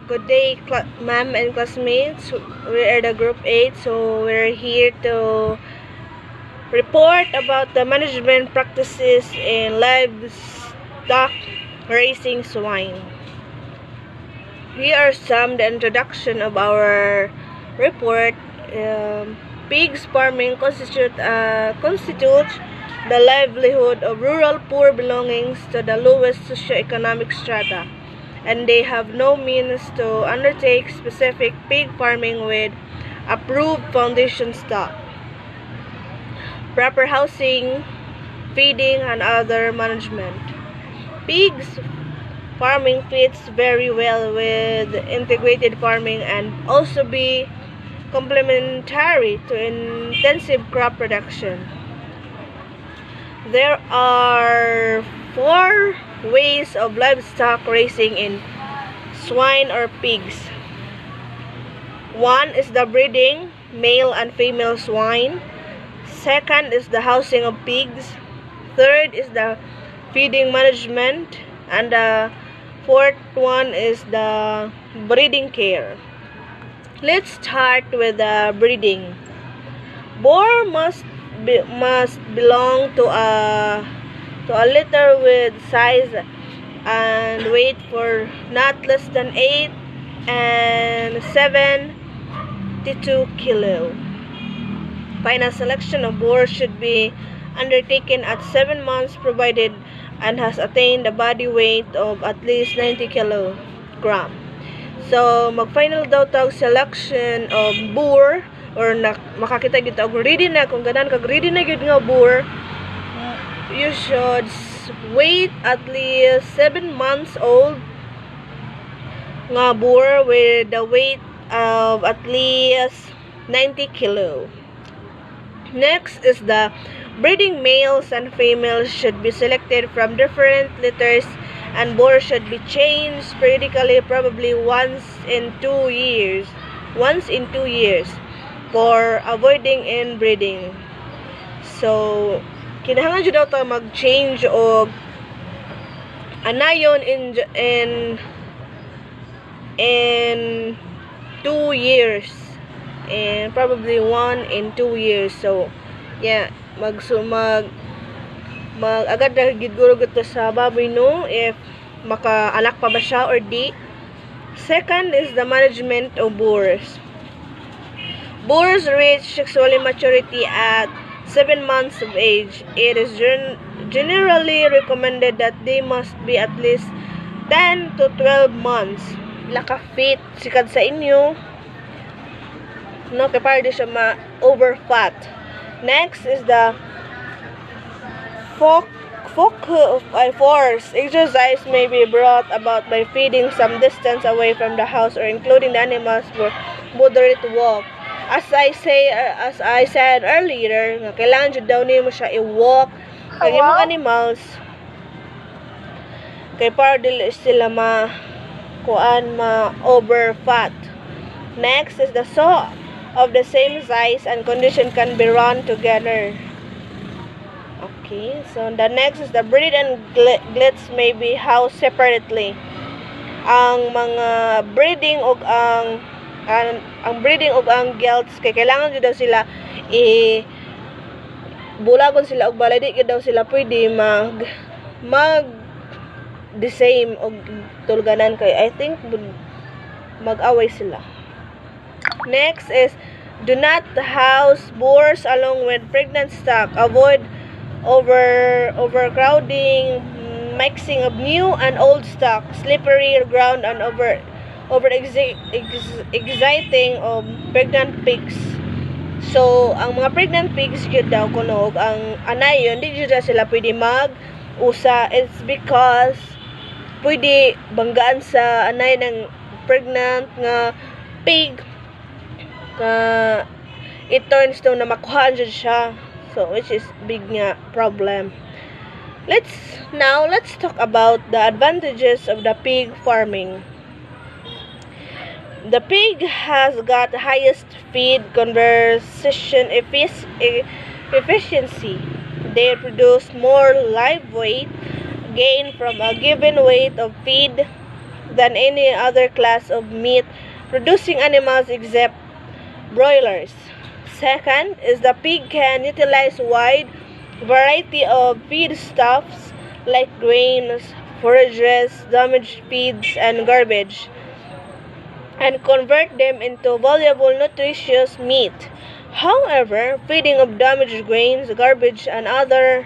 Good day, ma'am and classmates. We are the group 8, so we're here to report about the management practices in livestock raising swine. Here are the introduction of our report. Pigs farming constitutes the livelihood of rural poor belongings to the lowest socioeconomic strata, and they have no means to undertake specific pig farming with approved foundation stock, proper housing, feeding, and other management. Pigs farming fits very well with integrated farming and also be complementary to intensive crop production. There are 4 ways of livestock raising in swine or pigs. 1 is the breeding, male and female swine. 2nd is the housing of pigs. 3rd is the feeding management. And the 4th one is the breeding care. Let's start with the breeding. Boar must belong to a litter with size and weight for not less than 8 and 72 kilo. Final selection of boar should be undertaken at 7 months provided and has attained a body weight of at least 90 kilogram. So mag-final daw tag selection of boar or makakita gid og ready na kung ganan kag ready na gid nga boar. You should wait at least 7 months old nga boar with the weight of at least 90 kilo. Next is the breeding. Males and females should be selected from different litters, and boar should be changed periodically, probably once in 2 years for avoiding inbreeding. So kinahanglan jud daw ta mag-change og anayon in 2 years, and probably 1 in 2 years. So yeah, agad na gidguro gito sa baboy no if maka-anak pa ba siya or di. Second is the management of boars. Boars reach sexual maturity at 7 months of age. It is generally recommended that they must be at least 10 to 12 months. Laka-fit sikad sa inyo. No, kaya para di siya ma-overfat. Next is the force. Exercise may be brought about by feeding some distance away from the house or including the animals for moderate walk. As I said earlier, nga kailangan jud daw nimo siya i-walk kag imong animals kay para dili sila ma-overfat. Next is the sow of the same size and condition can be run together. Okay, so the next is the breed and glets may be housed separately. Ang mga breeding og ang breeding og ang gelts kay kailangan jud daw sila bulagon sila og balay, di daw sila pwede mag the same og tulganan kay I think mag-away sila. Next is do not house boars along with pregnant stock. Avoid overcrowding, mixing of new and old stock, slippery ground, and exciting of pregnant pigs. So ang mga pregnant pigs gyud daw kuno ang anayon di gyud sila pwede mag-usa. It's because pwede banggaan sa anay ng pregnant nga pig it turns to na makuhaan jud siya. So which is big nga problem. Let's talk about the advantages of the pig farming. The pig has got the highest feed conversion efficiency. They produce more live weight gain from a given weight of feed than any other class of meat producing animals except broilers. Second is the pig can utilize wide variety of feedstuffs like grains, forages, damaged feeds, and garbage, and convert them into valuable nutritious meat. However, feeding of damaged grains, garbage, and other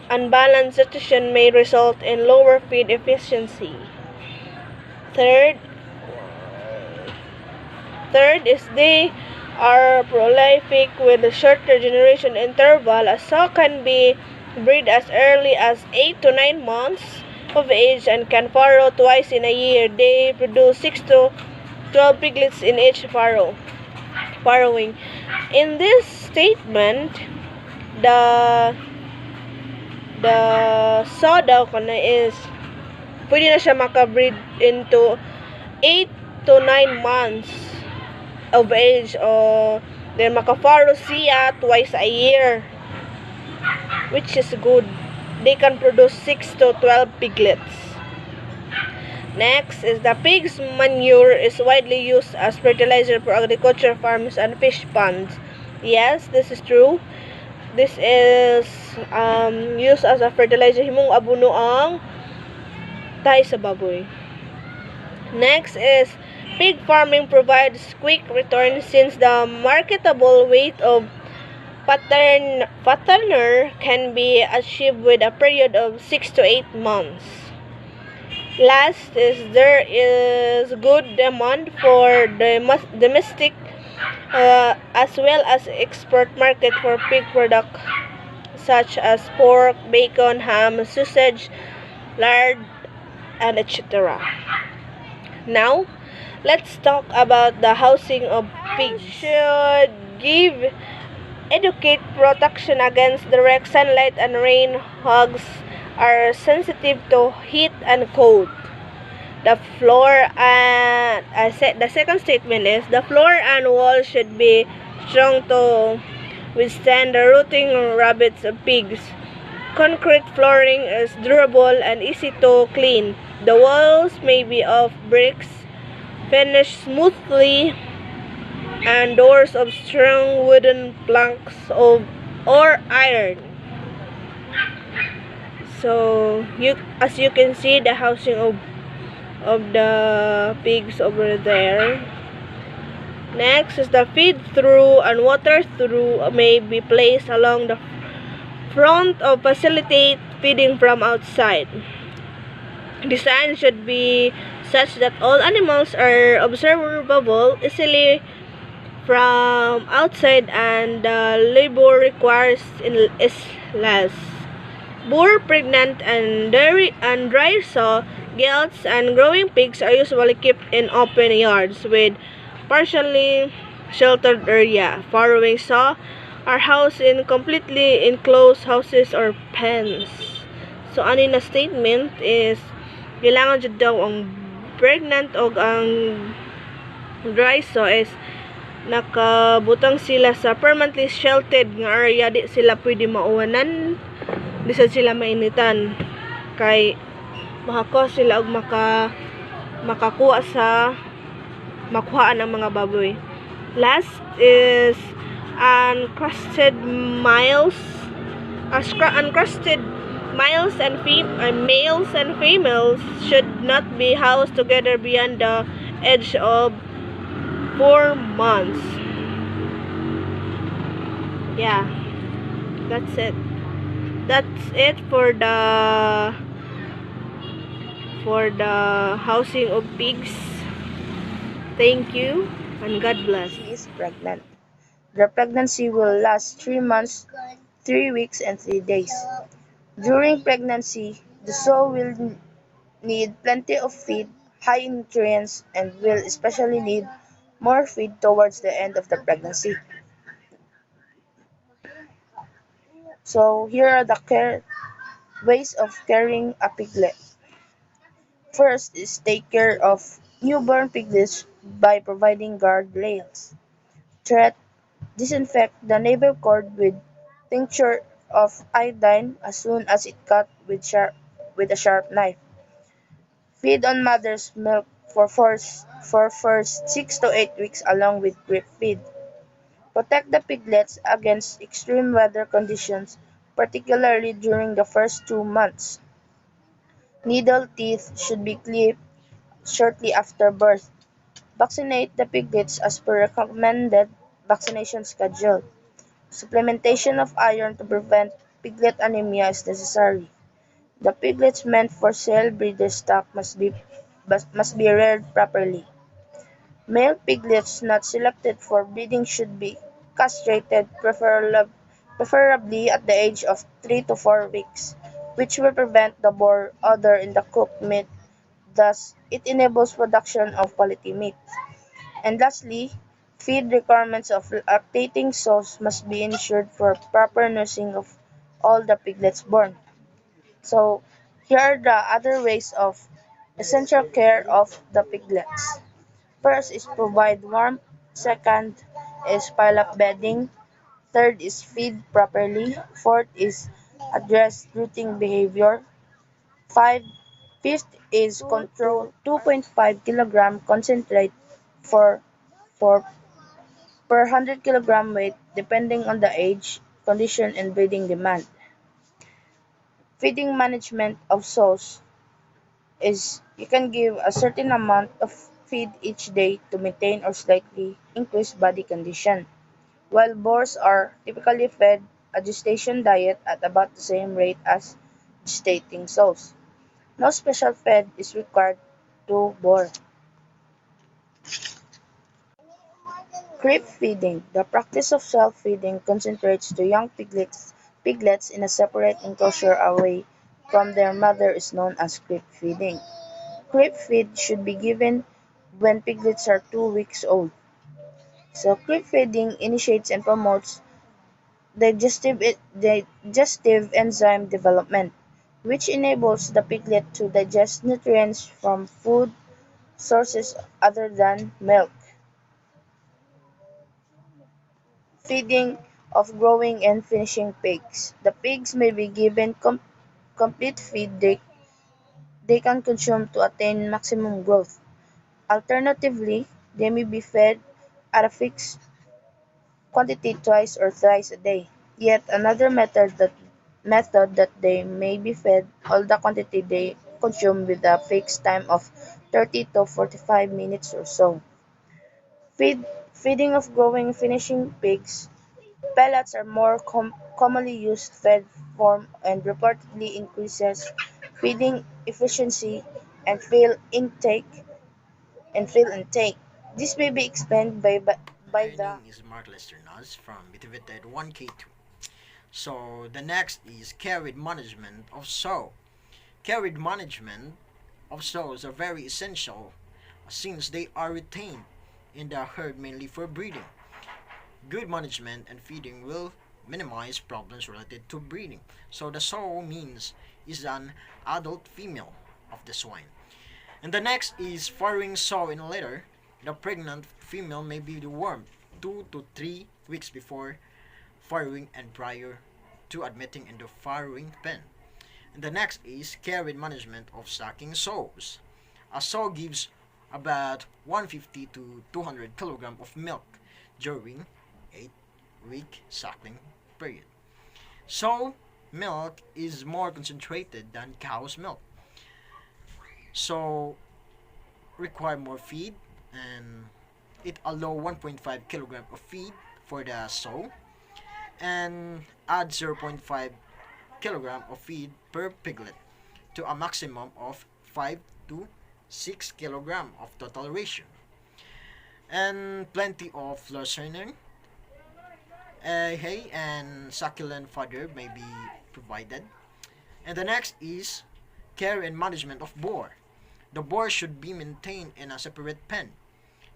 unbalanced nutrition may result in lower feed efficiency. Third, Third is they are prolific with a shorter generation interval. A sow can be bred as early as 8 to 9 months of age and can farrow twice in a year. They produce 6 to 12 piglets in each farrowing. In this statement, the the sow daw kana is pwede na siya makabreed into 8 to 9 months of age, or then makafarrow siya twice a year, which is good. They can produce 6 to 12 piglets. Next is the pig's manure is widely used as fertilizer for agriculture farms and fish ponds. Yes, this is true. This is used as a fertilizer. Himong abono ang tayo sa baboy. Next is pig farming provides quick returns since the marketable weight of fattener can be achieved with a period of 6 to 8 months. Last is there is good demand for the domestic as well as export market for pig products such as pork, bacon, ham, sausage, lard, and etc. Now, let's talk about the housing of pigs. Should give educate protection against direct sunlight and rain. Hogs are sensitive to heat and cold. The floor and the second statement is the floor and wall should be strong to withstand the rooting rabbits of pigs. Concrete flooring is durable and easy to clean. The walls may be of bricks, finished smoothly, and doors of strong wooden planks or iron. So as you can see, the housing of the pigs over there. Next is the feed through and water through may be placed along the front to facilitate feeding from outside. Design should be such that all animals are observable easily from outside and the labor requires is less. Boar, pregnant, and dry sow, gelts, and growing pigs are usually kept in open yards with partially sheltered area. Farrowing sow are housed in completely enclosed houses or pens. So, ano na statement is kailangan jud daw ang pregnant o ang dry sow is nakabutang sila sa permanently sheltered nga area. Di sila pwede mauwanan, di sila mainitan kay makakuha sila og makuhaan ng mga baboy. Last is uncrusted miles. Uncrusted males and females should not be housed together beyond the age of 4 months. Yeah, that's it. That's it for the housing of pigs. Thank you and God bless. She is pregnant. The pregnancy will last 3 months, 3 weeks, and 3 days. During pregnancy, the sow will need plenty of feed, high in nutrients, and will especially need more feed towards the end of the pregnancy. So here are the ways of caring a piglet. First is take care of newborn piglets by providing guard rails. Threat, disinfect the navel cord with tincture of iodine as soon as it cut with a sharp knife. Feed on mother's milk for first 6 to 8 weeks along with drip feed. Protect the piglets against extreme weather conditions, particularly during the first 2 months. Needle teeth should be clipped shortly after birth. Vaccinate the piglets as per recommended vaccination schedule. Supplementation of iron to prevent piglet anemia is necessary. The piglets meant for sale breeder stock must be reared properly. Male piglets not selected for breeding should be castrated, preferably at the age of 3 to 4 weeks, which will prevent the boar odor in the cooked meat. Thus, it enables production of quality meat. And lastly, feed requirements of lactating sows must be ensured for proper nursing of all the piglets born. So, here are the other ways of essential care of the piglets. First is provide warmth. Second is pile up bedding. Third is feed properly. Fourth is address rooting behavior. Five, fifth is control 2.5 kilogram concentrate for for per 100 kilogram weight depending on the age, condition, and breeding demand. Feeding management of sows is you can give a certain amount of feed each day to maintain or slightly increase body condition, while boars are typically fed a gestation diet at about the same rate as gestating sows. No special fed is required to boar. Creep feeding. The practice of self-feeding concentrates to young piglets in a separate enclosure away from their mother is known as creep feeding. Creep feed should be given when piglets are 2 weeks old. So creep feeding initiates and promotes digestive enzyme development, which enables the piglet to digest nutrients from food sources other than milk. Feeding of growing and finishing pigs. The pigs may be given complete feed they can consume to attain maximum growth. Alternatively, they may be fed at a fixed quantity twice or thrice a day. Yet another method that they may be fed all the quantity they consume with a fixed time of 30 to 45 minutes or so. Feeding of growing and finishing pigs. Pellets are more commonly used fed form and reportedly increases feeding efficiency and fuel intake. This may be explained by My the name is Mark Lester Nas from Bitivited 1K2. So the next is carried management of sow. Carried management of sows are very essential since they are retained in the herd mainly for breeding. Good management and feeding will minimize problems related to breeding. So the sow means is an adult female of the swine. And the next is farrowing sow in a litter. The pregnant female may be dewormed 2 to 3 weeks before farrowing and prior to admitting in the farrowing pen. And the next is carried management of sucking sows. A sow gives about 150 to 200 kilogram of milk during 8-week suckling period. So, milk is more concentrated than cow's milk. So, require more feed and it allow 1.5 kilogram of feed for the sow and add zero point 0.5 kilogram of feed per piglet to a maximum of 5 to 6 kilogram of total ration and plenty of lucerne, hay and succulent fodder may be provided. And the next is care and management of boar. The boar should be maintained in a separate pen.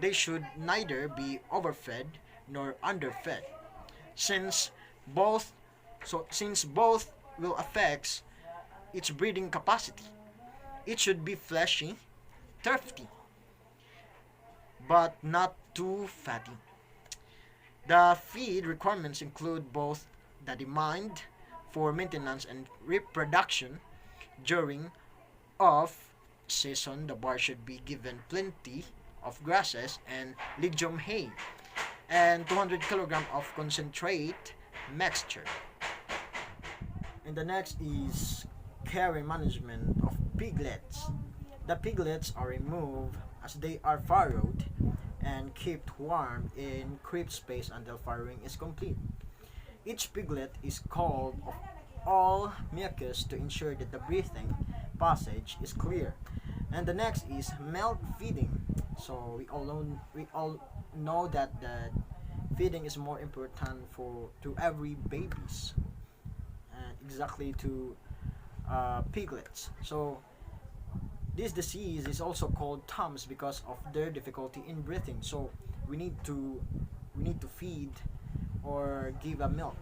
They should neither be overfed nor underfed, since both since both will affect its breeding capacity. It should be fleshy, thrifty, but not too fatty. The feed requirements include both the demand for maintenance and reproduction. During off season, the bar should be given plenty of grasses and legume hay and 200 kilogram of concentrate mixture. And the next is care and management of piglets. The piglets are removed as they are farrowed and kept warm in cramped space until farrowing is complete. Each piglet is called of all mucus to ensure that the breathing passage is clear. And the next is milk feeding. So we all know that the feeding is more important for to every babies, exactly to piglets. So this disease is also called TUMS because of their difficulty in breathing. So we need to we need to feed or give a milk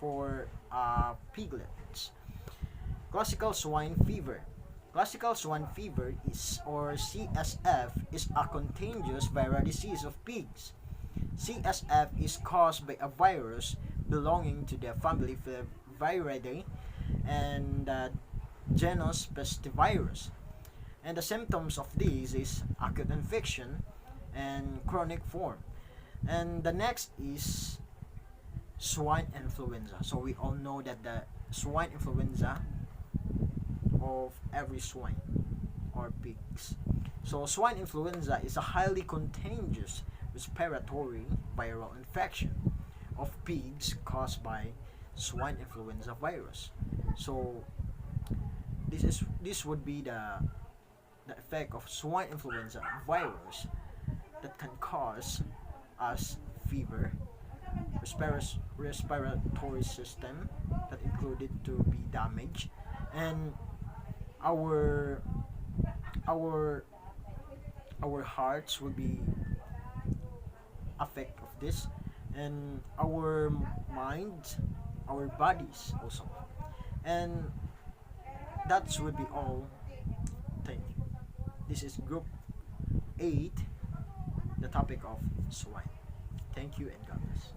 for piglets. Classical swine fever. Classical swine fever is or CSF is a contagious viral disease of pigs. CSF is caused by a virus belonging to the family Viridae and the genus Pestivirus. And the symptoms of this is acute infection and chronic form. And the next is swine influenza. So we all know that the swine influenza of every swine or pigs. So swine influenza is a highly contagious respiratory viral infection of pigs caused by swine influenza virus. So this would be the effect of swine influenza virus that can cause us fever, respiratory system that included to be damaged, and our our our hearts will be affect of this, and our minds, our bodies also. And that would be all. Thank you. This is group 8, the topic of swine. Thank you and God bless.